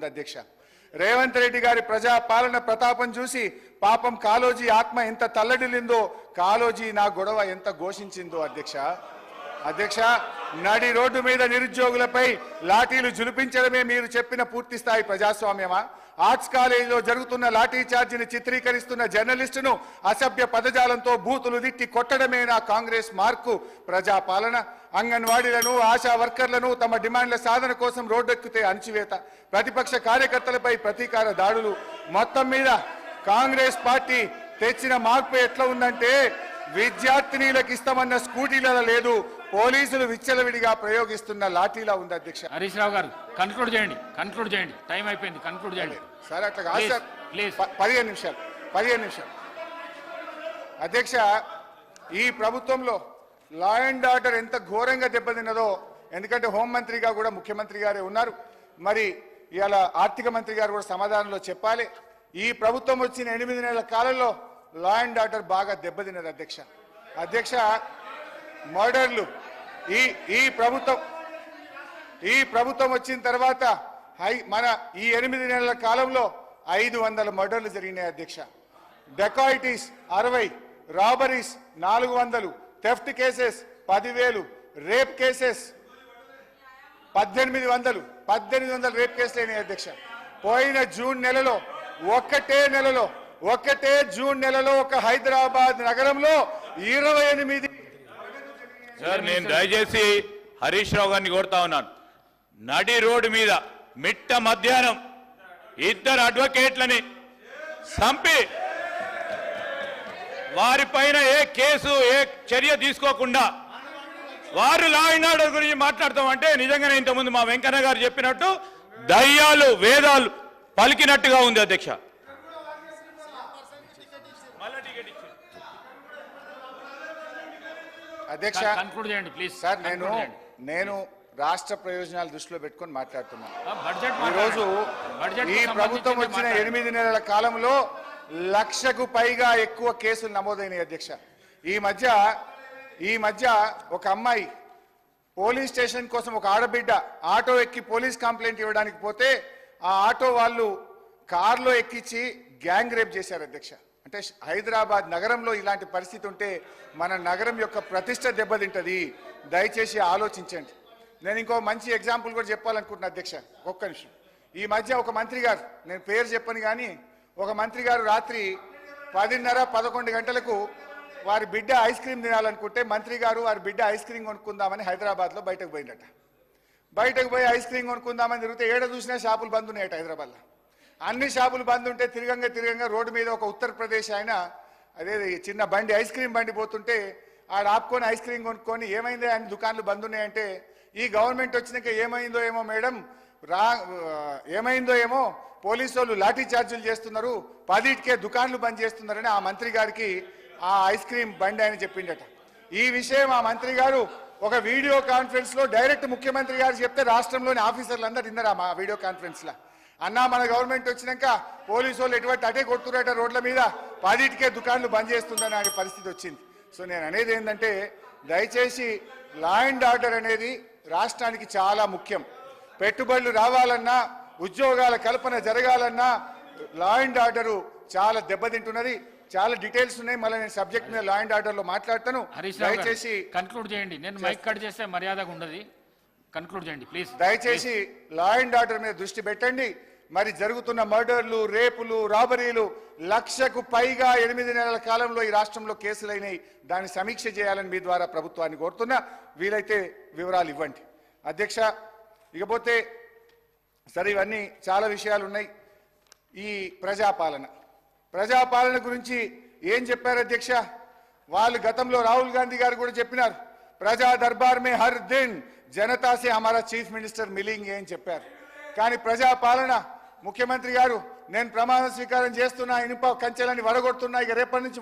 అధ్యక్ష రేవంత్ రెడ్డి గారి ప్రజా పాలన ప్రతాపం చూసి పాపం కాలోజీ ఆత్మ ఎంత తల్లడిల్లిందో కాలోజీ నా గొడవ ఎంత ఘోషించిందో అధ్యక్ష నడి రోడ్డు మీద నిరుద్యోగులపై లాఠీలు జులిపించడమే మీరు చెప్పిన పూర్తి స్థాయి ప్రజాస్వామ్యమా? ఆర్ట్స్ కాలేజీలో జరుగుతున్న లాఠీ చార్జీని చిత్రీకరిస్తున్న జర్నలిస్టును అసభ్య పదజాలంతో బూతులు దిట్టి కొట్టడమే నా కాంగ్రెస్ మార్కు ప్రజాపాలన? అంగన్వాడీలను ఆశా వర్కర్లను తమ డిమాండ్ల సాధన కోసం రోడ్డెక్కితే అణచివేత, ప్రతిపక్ష కార్యకర్తలపై ప్రతీకార దాడులు, మొత్తం మీద కాంగ్రెస్ పార్టీ తెచ్చిన మార్పు ఎట్లా ఉందంటే విద్యార్థినీలకు ఇస్తామన్న స్కూటీలలో లేదు, పోలీసులు విచ్చలవిడిగా ప్రయోగిస్తున్న లాఠీలా ఉంది అధ్యక్ష. హరీష్ రావు గారు కన్క్లూడ్ చేయండి, టైం అయిపోయింది, కన్క్లూడ్ చేయండి సార్. అట్లా కాదు సార్, ప్లీజ్ 15 నిమిషాలు అధ్యక్ష. ఈ ప్రభుత్వంలో లా అండ్ ఆర్డర్ ఎంత ఘోరంగా దెబ్బతిన్నదో, ఎందుకంటే హోంమంత్రిగా కూడా ముఖ్యమంత్రి గారే ఉన్నారు, మరి ఇవాళ ఆర్థిక మంత్రి గారు కూడా సమాధానంలో చెప్పాలి. ఈ ప్రభుత్వం వచ్చిన 8 నెలల కాలంలో లా అండ్ ఆర్డర్ బాగా దెబ్బతిన్నది అధ్యక్ష. మర్డర్లు ఈ ప్రభుత్వం వచ్చిన తర్వాత మన ఈ 8 నెలల కాలంలో 500 మర్డర్లు జరిగినాయి అధ్యక్ష. Dacoities 60, robberies 400, theft cases 10,000, rape cases 1800 rape కేసులు అయినాయి అధ్యక్ష. పోయిన ఒక్కటే జూన్ నెలలో ఒక హైదరాబాద్ నగరంలో 28. సార్ నేను దయచేసి హరీష్ రావు గారిని కోరుతా ఉన్నాను, నడి రోడ్డు మీద మిట్ట మధ్యాహ్నం 2 అడ్వకేట్లని చంపి వారిపైన ఏ కేసు ఏ చర్య తీసుకోకుండా వారు లా అండ్ ఆర్డర్ గురించి మాట్లాడతామంటే నిజంగానే ఇంతకుముందు మా వెంకన్న గారు చెప్పినట్టు దయ్యాలు వేదాలు పలికినట్టుగా ఉంది అధ్యక్ష. అధ్యక్ష సార్, నేను రాష్ట్ర ప్రయోజనాలు దృష్టిలో పెట్టుకొని మాట్లాడుతున్నాను. ఈరోజు ఈ ప్రభుత్వం వచ్చిన 8 నెలల కాలంలో 1,00,000కు పైగా ఎక్కువ కేసులు నమోదైనాయి అధ్యక్ష. ఈ మధ్య ఒక అమ్మాయి పోలీస్ స్టేషన్ కోసం, ఒక ఆడబిడ్డ ఆటో ఎక్కి పోలీస్ కంప్లైంట్ ఇవ్వడానికి పోతే ఆ ఆటో వాళ్ళు కారులో ఎక్కించి గ్యాంగ్ రేప్ చేశారు అధ్యక్ష. అంటే హైదరాబాద్ నగరంలో ఇలాంటి పరిస్థితి ఉంటే మన నగరం యొక్క ప్రతిష్ట దెబ్బతింటది. దయచేసి ఆలోచించండి. నేను ఇంకో మంచి ఎగ్జాంపుల్ కూడా చెప్పాలనుకుంటున్నా అధ్యక్ష, ఒక్క నిమిషం. ఈ మధ్య ఒక మంత్రి గారు, నేను పేరు చెప్పను కానీ, ఒక మంత్రి గారు రాత్రి 10:30-11 గంటలకు వారి బిడ్డ ఐస్ క్రీమ్ తినాలనుకుంటే మంత్రి గారు వారి బిడ్డ ఐస్ క్రీమ్ కొనుక్కుందామని హైదరాబాద్లో బయటకు పోయిందట. బయటకు పోయి ఐస్ క్రీమ్ కొనుక్కుందామని తిరిగితే ఏడ చూసినా షాపులు బంద్ ఉన్నాయట హైదరాబాద్లో. అన్ని షాపులు బంద్ ఉంటే తిరగంగా రోడ్డు మీద ఒక ఉత్తరప్రదేశ్ ఆయన అదే చిన్న బండి ఐస్ క్రీమ్ బండి పోతుంటే ఆడ ఆపుకొని ఐస్ క్రీమ్ కొనుక్కొని ఏమైందో అన్ని దుకాణాలు బంద్ ఉన్నాయంటే, ఈ గవర్నమెంట్ వచ్చినాక ఏమైందో ఏమో మేడం, ఏమైందో ఏమో పోలీసు వాళ్ళు లాఠీ చార్జీలు చేస్తున్నారు, 10కే దుకాణాలు బంద్ చేస్తున్నారని ఆ మంత్రి గారికి ఆ ఐస్ క్రీమ్ బండి ఆయన చెప్పిండట. ఈ విషయం ఆ మంత్రి గారు ఒక వీడియో కాన్ఫరెన్స్ లో డైరెక్ట్ ముఖ్యమంత్రి గారు చెప్తే రాష్ట్రంలోని ఆఫీసర్లు అందరూ విన్నారా మా వీడియో కాన్ఫరెన్స్ లో? అన్నా మన గవర్నమెంట్ వచ్చినాక పోలీసు వాళ్ళు ఎటువంటి అటే కొడుతున్నట రోడ్ల మీద, 10కే దుకాణాలు బంద్ చేస్తుందని అనే పరిస్థితి వచ్చింది. సో నేను అనేది ఏంటంటే, దయచేసి లా అండ్ ఆర్డర్ అనేది రాష్ట్రానికి చాలా ముఖ్యం. పెట్టుబడులు రావాలన్నా, ఉద్యోగాల కల్పన జరగాలన్నా లా అండ్ ఆర్డరు చాలా దెబ్బతింటున్నది. చాలా డీటెయిల్స్ ఉన్నాయి, మళ్ళీ నేను సబ్జెక్ట్ మీద లా అండ్ ఆర్డర్ లో మాట్లాడతాను. దయచేసి కన్క్లూడ్ చేయండి. నేను మైక్ కట్ చేస్తే మర్యాదగా ఉండదు. కన్క్లూడ్ చేయండి ప్లీజ్. దయచేసి లా అండ్ ఆర్డర్ మీద దృష్టి పెట్టండి. మరి జరుగుతున్న మర్డర్లు, రేపులు, రాబరీలు 1,00,000కు పైగా 8 నెలల కాలంలో ఈ రాష్ట్రంలో కేసులైనాయి. దాన్ని సమీక్ష చేయాలని మీ ద్వారా ప్రభుత్వాన్ని కోరుతున్నా. వీలైతే వివరాలు ఇవ్వండి అధ్యక్ష. ఇకపోతే సరే, ఇవన్నీ చాలా విషయాలు ఉన్నాయి. ఈ ప్రజాపాలన గురించి ఏం చెప్పారు అధ్యక్ష? వాళ్ళు గతంలో రాహుల్ గాంధీ గారు కూడా చెప్పినారు, ప్రజా దర్బార్ మే హర్ దిన్ జనతా సే హమారా చీఫ్ మినిస్టర్ మిలింగే అని చెప్పారు. కానీ ప్రజాపాలన ముఖ్యమంత్రి గారు, నేను ప్రమాణ స్వీకారం చేస్తున్నా, ఇనుప కంచెలని వడగొడుతున్నా, ఇక రేపటి నుంచి